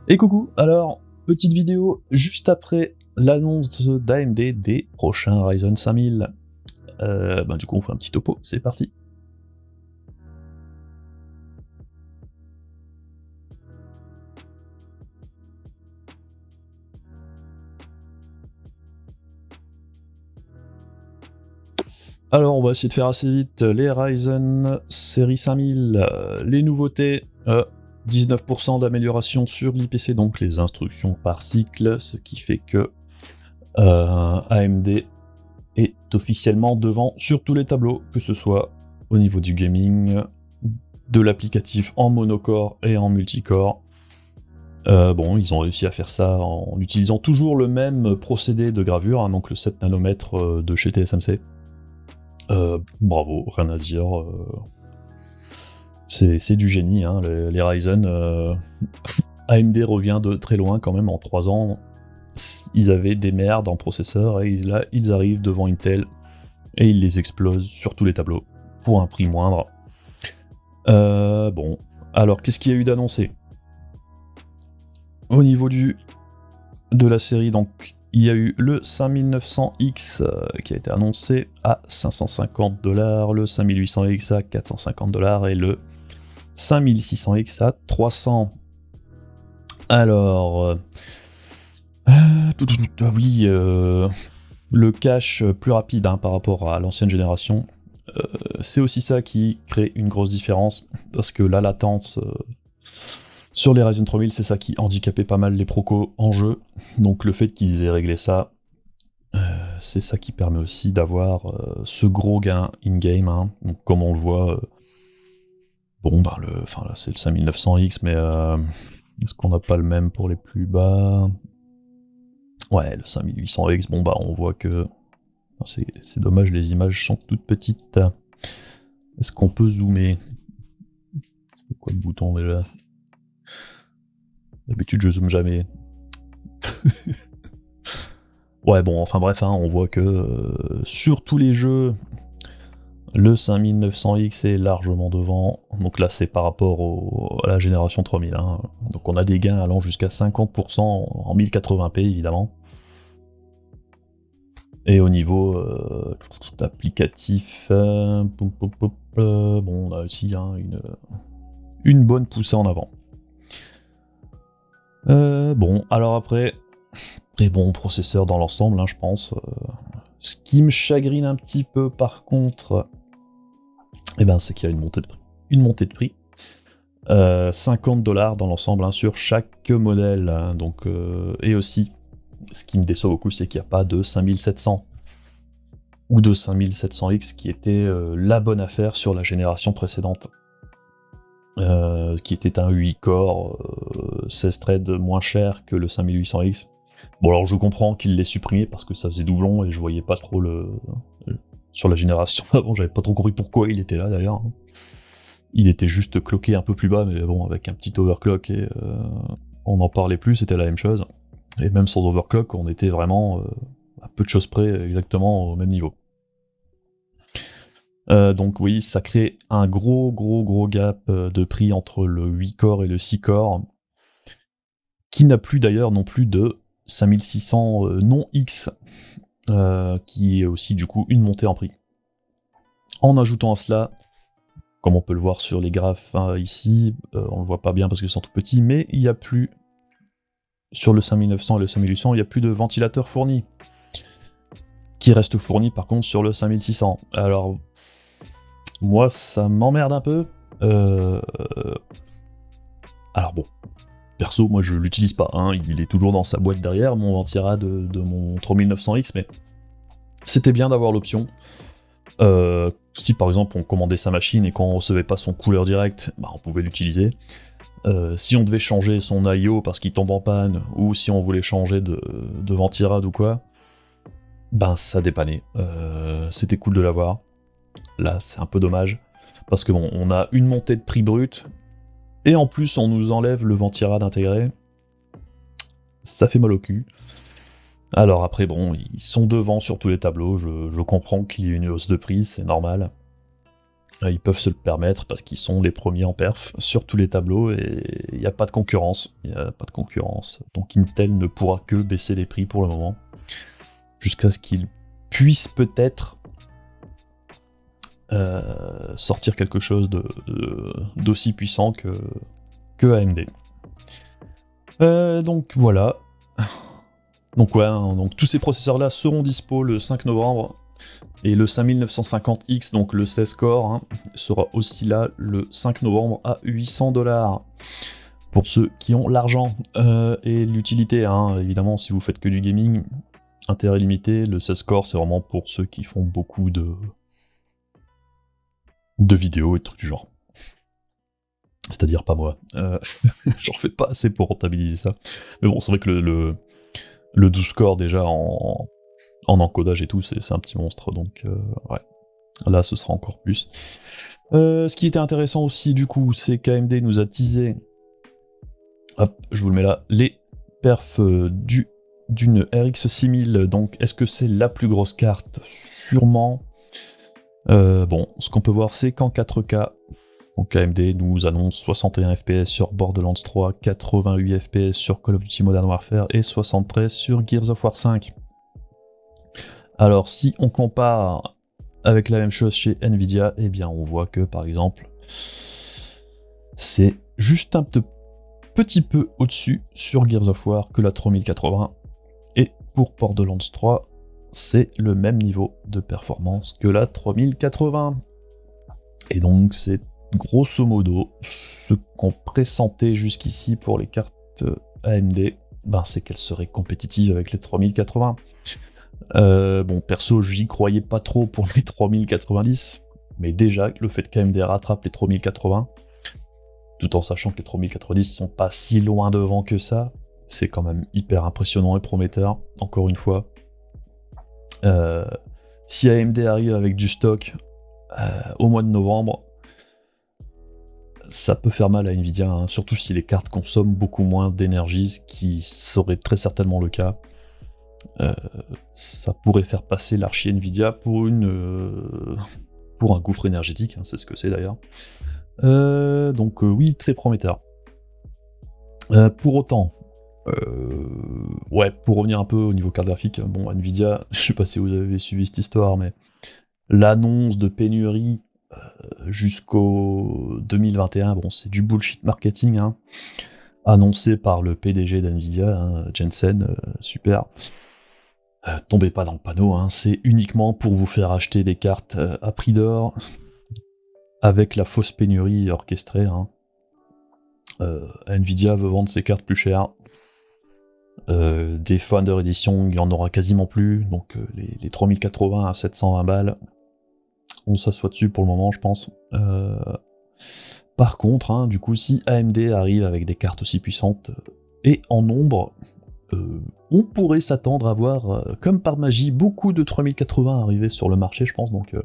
Et coucou, alors, petite vidéo juste après l'annonce d'AMD des prochains Ryzen 5000. Du coup on fait un petit topo, c'est parti. Alors on va essayer de faire assez vite les Ryzen série 5000, les nouveautés, 19% d'amélioration sur l'IPC, donc les instructions par cycle, ce qui fait que AMD est officiellement devant sur tous les tableaux, que ce soit au niveau du gaming, de l'applicatif en monocore et en multicore. Ils ont réussi à faire ça en utilisant toujours le même procédé de gravure, hein, donc le 7 nanomètres de chez TSMC. Bravo, rien à dire. C'est du génie, hein, les Ryzen. AMD revient de très loin quand même, en 3 ans. Ils avaient des merdes en processeur, et là ils arrivent devant Intel, et ils les explosent sur tous les tableaux, pour un prix moindre. Alors qu'est-ce qu'il y a eu d'annoncé ? Au niveau de la série, donc, il y a eu le 5900X qui a été annoncé à 550$, le 5800X à 450$ et le 5600X à 300$. Alors, le cache plus rapide par rapport à l'ancienne génération, c'est aussi ça qui crée une grosse différence, parce que la latence sur les Ryzen 3000, c'est ça qui handicapait pas mal les procos en jeu, donc le fait qu'ils aient réglé ça, c'est ça qui permet aussi d'avoir ce gros gain in-game, hein. Donc comme on le voit, là c'est le 5900X, mais est-ce qu'on n'a pas le même pour les plus bas ? Ouais, le 5800X, on voit que... C'est dommage, les images sont toutes petites. Est-ce qu'on peut zoomer ? C'est quoi le bouton déjà ? D'habitude je zoome jamais. Ouais, on voit que sur tous les jeux, le 5900X est largement devant. Donc là, c'est par rapport à la génération 3000. Hein. Donc on a des gains allant jusqu'à 50% en 1080p, évidemment. Et au niveau applicatif, on a aussi une bonne poussée en avant. Alors après, très bon processeur dans l'ensemble, je pense. Ce qui me chagrine un petit peu par contre, c'est qu'il y a une montée de prix. 50$ dans l'ensemble sur chaque modèle, et aussi, ce qui me déçoit beaucoup, c'est qu'il n'y a pas de 5700 ou de 5700X qui était la bonne affaire sur la génération précédente, qui était un 8 core 16 threads moins cher que le 5800X. Bon, alors je comprends qu'il l'ait supprimé parce que ça faisait doublon et je voyais pas trop sur la génération avant, j'avais pas trop compris pourquoi il était là d'ailleurs. Il était juste cloqué un peu plus bas, mais bon, avec un petit overclock, et on n'en parlait plus, c'était la même chose. Et même sans overclock, on était vraiment à peu de choses près, exactement au même niveau. Donc oui, ça crée un gros gap de prix entre le 8 core et le 6 core, qui n'a plus d'ailleurs non plus de 5600 non X, qui est aussi du coup une montée en prix. En ajoutant à cela, comme on peut le voir sur les graphes ici, on le voit pas bien parce que c'est tout petit, mais il n'y a plus, sur le 5900 et le 5800, il n'y a plus de ventilateur fourni, qui reste fourni par contre sur le 5600. Alors, moi ça m'emmerde un peu. Alors bon, perso, moi je l'utilise pas, il est toujours dans sa boîte derrière, mon ventirad de mon 3900X, mais c'était bien d'avoir l'option. Si par exemple on commandait sa machine et qu'on recevait pas son cooler direct, on pouvait l'utiliser. Si on devait changer son I/O parce qu'il tombe en panne, ou si on voulait changer de ventirad ou quoi, ça dépannait. C'était cool de l'avoir. Là c'est un peu dommage, parce que on a une montée de prix brut, et en plus on nous enlève le ventirad intégré. Ça fait mal au cul. Alors après ils sont devant sur tous les tableaux, je comprends qu'il y ait une hausse de prix, c'est normal. Ils peuvent se le permettre parce qu'ils sont les premiers en perf sur tous les tableaux et il n'y a pas de concurrence. Il n'y a pas de concurrence. Donc Intel ne pourra que baisser les prix pour le moment, jusqu'à ce qu'ils puissent peut-être sortir quelque chose d'aussi puissant que AMD. Donc voilà. Donc ouais, hein, donc tous ces processeurs-là seront dispo le 5 novembre. Et le 5950X, donc le 16 core, hein, sera aussi là le 5 novembre à 800$. Pour ceux qui ont l'argent et l'utilité, hein, évidemment, si vous faites que du gaming, intérêt limité, le 16 core, c'est vraiment pour ceux qui font beaucoup de vidéos et de trucs du genre. C'est-à-dire pas moi. J'en fais pas assez pour rentabiliser ça. Mais bon, c'est vrai que le 12 core, déjà, en encodage et tout, c'est un petit monstre, donc ouais. Là, ce sera encore plus. Ce qui était intéressant aussi, du coup, c'est qu'AMD nous a teasé, hop, je vous le mets là, les perfs d'une RX 6000. Donc, est-ce que c'est la plus grosse carte? Sûrement. Bon, ce qu'on peut voir, c'est qu'en 4K, donc AMD nous annonce 61 FPS sur Borderlands 3, 88 FPS sur Call of Duty Modern Warfare et 73 sur Gears of War 5. Alors, si on compare avec la même chose chez Nvidia, eh bien, on voit que, par exemple, c'est juste un petit peu au-dessus sur Gears of War que la 3080. Et pour Borderlands 3, c'est le même niveau de performance que la 3080. Et donc, c'est grosso modo ce qu'on pressentait jusqu'ici pour les cartes AMD, ben, c'est qu'elles seraient compétitives avec les 3080. Bon, perso, j'y croyais pas trop pour les 3090, mais déjà, le fait qu'AMD rattrape les 3080, tout en sachant que les 3090 sont pas si loin devant que ça, c'est quand même hyper impressionnant et prometteur, encore une fois. Si AMD arrive avec du stock au mois de novembre, ça peut faire mal à Nvidia, hein, surtout si les cartes consomment beaucoup moins d'énergie, ce qui serait très certainement le cas. Ça pourrait faire passer l'archi Nvidia pour un gouffre énergétique, hein, c'est ce que c'est d'ailleurs. Donc oui, très prometteur. Pour autant, ouais, pour revenir un peu au niveau carte graphique, bon, Nvidia, je sais pas si vous avez suivi cette histoire, mais l'annonce de pénurie jusqu'au 2021, bon, c'est du bullshit marketing, hein, annoncé par le PDG d'Nvidia, hein, Jensen, super. Tombez pas dans le panneau, hein, c'est uniquement pour vous faire acheter des cartes à prix d'or, avec la fausse pénurie orchestrée. Hein. Nvidia veut vendre ses cartes plus chères. Des Founder Edition, il n'y en aura quasiment plus, donc les 3080 à 720 balles, on s'assoit dessus pour le moment, je pense. Par contre, hein, du coup, si AMD arrive avec des cartes aussi puissantes et en nombre, on pourrait s'attendre à voir, comme par magie, beaucoup de 3080 arriver sur le marché, je pense. Donc,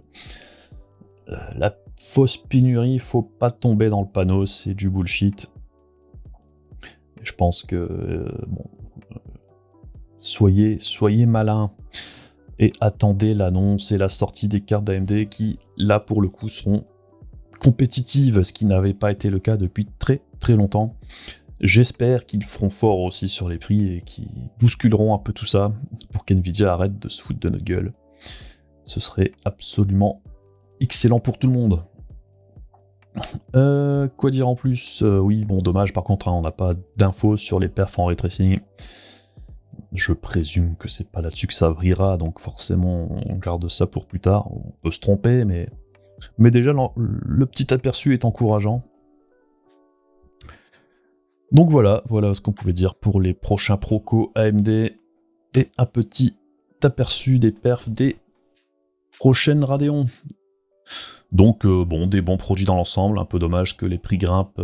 la fausse pénurie, faut pas tomber dans le panneau, c'est du bullshit. Je pense que bon, soyez malins et attendez l'annonce et la sortie des cartes d'AMD qui, là pour le coup, seront compétitives, ce qui n'avait pas été le cas depuis très très longtemps. J'espère qu'ils feront fort aussi sur les prix et qu'ils bousculeront un peu tout ça pour qu'Nvidia arrête de se foutre de notre gueule. Ce serait absolument excellent pour tout le monde. Quoi dire en plus? Oui, bon, dommage, par contre, hein, on n'a pas d'infos sur les perfs en ray tracing. Je présume que c'est pas là-dessus que ça brillera, donc forcément, on garde ça pour plus tard. On peut se tromper, mais déjà, le petit aperçu est encourageant. Donc voilà ce qu'on pouvait dire pour les prochains procos AMD et un petit aperçu des perfs des prochaines Radeon. Donc bon, des bons produits dans l'ensemble, un peu dommage que les prix grimpent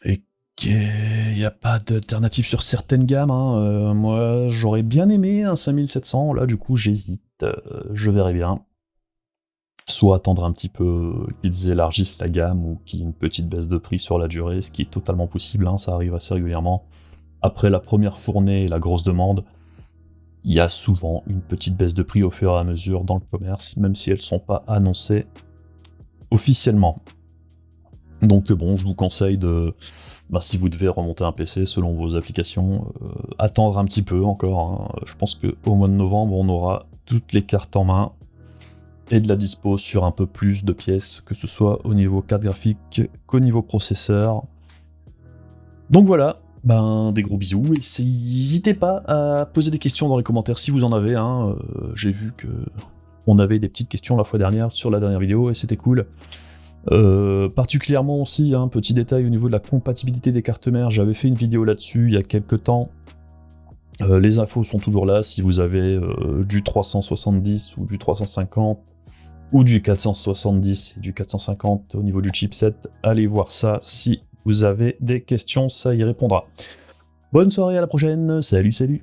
et qu'il n'y a pas d'alternative sur certaines gammes. Hein. Moi, j'aurais bien aimé un 5700, là du coup j'hésite, je verrai bien. Soit attendre un petit peu qu'ils élargissent la gamme ou qu'il y ait une petite baisse de prix sur la durée, ce qui est totalement possible, hein, ça arrive assez régulièrement. Après la première fournée et la grosse demande, il y a souvent une petite baisse de prix au fur et à mesure dans le commerce, même si elles ne sont pas annoncées officiellement. Donc bon, je vous conseille de, si vous devez remonter un PC selon vos applications, attendre un petit peu encore. Hein. Je pense qu'au mois de novembre, on aura toutes les cartes en main et de la dispo sur un peu plus de pièces, que ce soit au niveau carte graphique qu'au niveau processeur. Donc voilà, des gros bisous, et n'hésitez pas à poser des questions dans les commentaires si vous en avez. Hein. J'ai vu que on avait des petites questions la fois dernière sur la dernière vidéo, et c'était cool. Particulièrement aussi, petit détail au niveau de la compatibilité des cartes mères, j'avais fait une vidéo là-dessus il y a quelques temps. Les infos sont toujours là, si vous avez du 370 ou du 350, ou du 470 et du 450 au niveau du chipset, allez voir ça si vous avez des questions, ça y répondra. Bonne soirée, à la prochaine, salut salut.